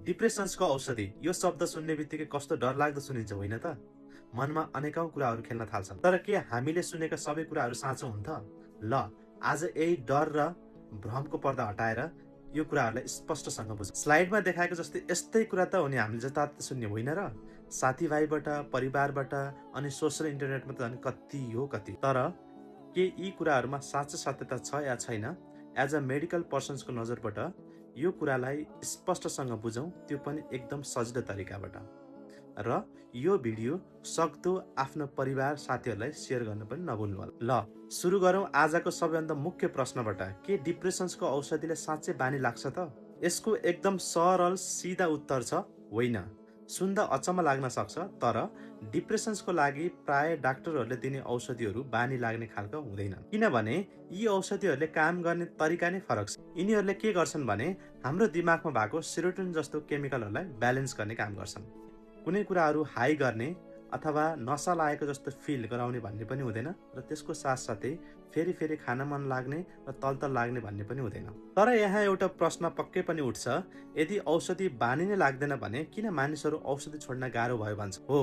डिप्रेसन्सको औषधि यो शब्द सुन्ने बित्तिकै कस्तो डरलाग्दो सुनिन्छ होइन त? मनमा अनेकौं कुराहरू खेल्न थाल्छन्। तर के हामीले सुनेका सबै कुराहरू साँचो हुन् त? ल, आज यही डर र भ्रमको पर्दा हटाएर यो कुराहरूलाई स्पष्टसँग बुझौँ। स्लाइडमा देखाएको जस्तै यस्तै कुरा त हो नि हामीले जताततै सुन्ने होइन र? साथीभाइबाट, परिवारबाट अनि सोसल इन्टरनेटमा त झन् कति हो कति। तर के यी कुराहरूमा साँचो सत्यता छ या छैन? एज अ मेडिकल पर्सन्सको नजरबाट यो कुरालाई स्पष्टसँग बुझौँ, त्यो पनि एकदम सजिलो तरिकाबाट। र यो भिडियो सक्दो आफ्नो परिवार साथीहरूलाई सेयर गर्न पनि नभुल्नुहोला। ल, सुरु गरौँ आजको सबैभन्दा मुख्य प्रश्नबाट। के डिप्रेसन्सको औषधिले साँच्चै बानी लाग्छ त? यसको एकदम सरल सिधा उत्तर छ होइन। सुन्दा अचम्म लाग्न सक्छ, तर डिप्रेसन्सको लागि प्राय डाक्टरहरूले दिने औषधिहरू बानी लाग्ने खालका हुँदैनन्। किनभने यी औषधिहरूले काम गर्ने तरिका नै फरक छ। यिनीहरूले के गर्छन् भने हाम्रो दिमागमा भएको सेरोटोनिन जस्तो केमिकलहरूलाई ब्यालेन्स गर्ने काम गर्छन्। कुनै कुराहरू हाई गर्ने अथवा नसा लागेको जस्तो फिल गराउने भन्ने पनि हुँदैन र त्यसको साथसाथै फेरि फेरि खान मन लाग्ने र तलतल लाग्ने भन्ने पनि हुँदैन। तर यहाँ एउटा प्रश्न पक्कै पनि उठ्छ, यदि औषधि बानी नै लाग्दैन भने किन मानिसहरू औषधि छोड्न गाह्रो भयो भन्छ? हो,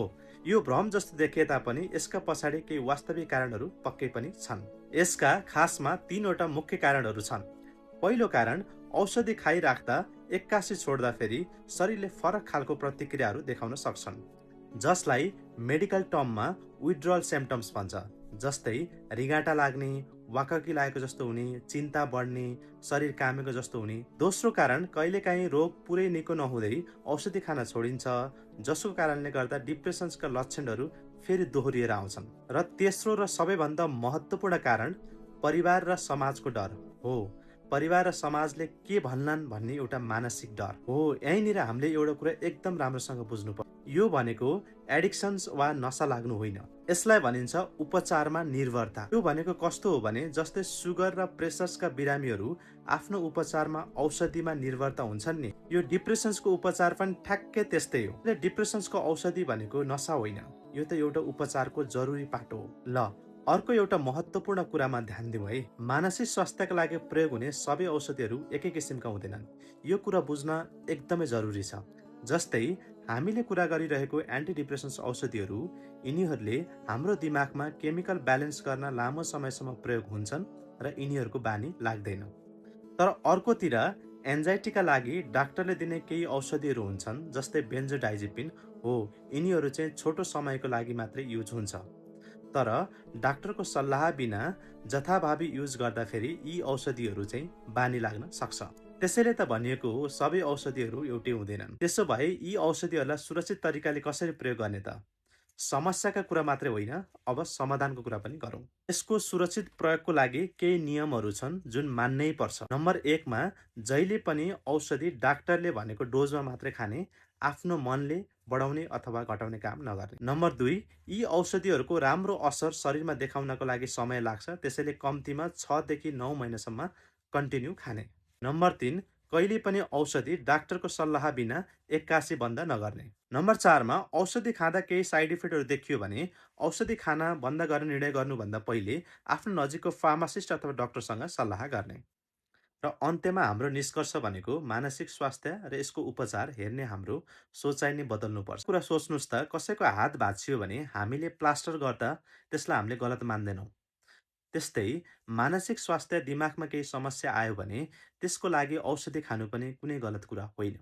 यो भ्रम जस्तो देखिए तापनि यसका पछाडि केही वास्तविक कारणहरू पक्कै पनि छन्। यसका खासमा 3वटा मुख्य कारणहरू छन्। पहिलो कारण, औषधि खाइराख्दा एक्कासी छोड्दा फेरि शरीरले फरक खालको प्रतिक्रियाहरू देखाउन सक्छन्, जसलाई मेडिकल टर्ममा विथड्रल सिम्पटम्स भन्छ। जस्तै रिगाटा लाग्ने, वाककी लागेको जस्तो हुने, चिन्ता बढ्ने, शरीर कामेको जस्तो हुने। दोस्रो कारण, कहिलेकाहीँ रोग पुरै निको नहुँदै औषधि खान छोडिन्छ, जसको कारणले गर्दा डिप्रेसन्सका लक्षणहरू फेरि दोहोरिएर आउँछन्। र तेस्रो र सबैभन्दा महत्त्वपूर्ण कारण, परिवार र समाजको डर हो। परिवार र समाजले के भन्लान् भन्ने एउटा मानसिक डर हो। यहीँनिर हामीले एउटा कुरा एकदम राम्रोसँग बुझ्नु पर्छ। यो भनेको एडिक्सन्स वा नसा लाग्नु होइन। यसलाई भनिन्छ उपचारमा निर्भरता। यो भनेको कस्तो हो भने जस्तै सुगर र प्रेसर्सका बिरामीहरू आफ्नो उपचारमा औषधिमा निर्भरता हुन्छन् नि, यो डिप्रेसन्सको उपचार पनि ठ्याक्कै त्यस्तै हो। डिप्रेसन्सको औषधि भनेको नसा होइन, यो त एउटा उपचारको जरुरी पाटो हो। ल, अर्को एउटा महत्त्वपूर्ण कुरामा ध्यान दिउँ है। मानसिक स्वास्थ्यका लागि प्रयोग हुने सबै औषधिहरू एकै किसिमका हुँदैनन्। यो कुरा बुझ्न एकदमै जरुरी छ। जस्तै हामीले कुरा गरिरहेको एन्टिडिप्रेसन्स औषधिहरू, यिनीहरूले हाम्रो दिमागमा केमिकल ब्यालेन्स गर्न लामो समयसम्म प्रयोग हुन्छन् र यिनीहरूको बानी लाग्दैन। तर अर्कोतिर एन्जाइटीका लागि डाक्टरले दिने केही औषधिहरू हुन्छन्, जस्तै बेन्जोडाइजेपिन हो, यिनीहरू चाहिँ छोटो समयको लागि मात्रै युज हुन्छ। तर डाक्टरको सल्लाह बिना जथाभावी युज गर्दाखेरि यी औषधिहरू चाहिँ बानी लाग्न सक्छ। त्यसैले त भनिएको हो सबै औषधिहरू एउटै हुँदैनन्। त्यसो भए यी औषधिहरूलाई सुरक्षित तरिकाले कसरी प्रयोग गर्ने त? समस्याका कुरा मात्रै होइन, अब समाधानको कुरा पनि गरौँ। यसको सुरक्षित प्रयोगको लागि केही नियमहरू छन् जुन मान्नै पर्छ। नम्बर 1 मा, जहिले पनि औषधि डाक्टरले भनेको डोजमा मात्रै खाने, आफ्नो मनले बढाउने अथवा घटाउने काम नगर्ने। नम्बर 2, यी औषधिहरूको राम्रो असर शरीरमा देखाउनको लागि समय लाग्छ, त्यसैले कम्तीमा 6 देखि 9 महिनासम्म कन्टिन्यू खाने। नम्बर 3, कहिले पनि औषधि डाक्टरको सल्लाह बिना एक्कासी बन्द नगर्ने। नम्बर 4 मा, औषधि खाँदा केही साइड इफेक्टहरू देखियो भने औषधि खान बन्द गर्ने निर्णय गर्नुभन्दा पहिले आफ्नो नजिकको फार्मासिस्ट अथवा डाक्टरसँग सल्लाह गर्ने। र अन्त्यमा हाम्रो निष्कर्ष भनेको मानसिक स्वास्थ्य र यसको उपचार हेर्ने हाम्रो सोचाइ नै बदल्नुपर्छ। कुरा सोच्नुहोस् त, कसैको हात भाँचियो भने हामीले प्लास्टर गर्दा त्यसलाई हामीले गलत मान्दैनौँ। त्यस्तै मानसिक स्वास्थ्य, दिमागमा केही समस्या आयो भने त्यसको लागि औषधि खानु पनि कुनै गलत कुरा होइन।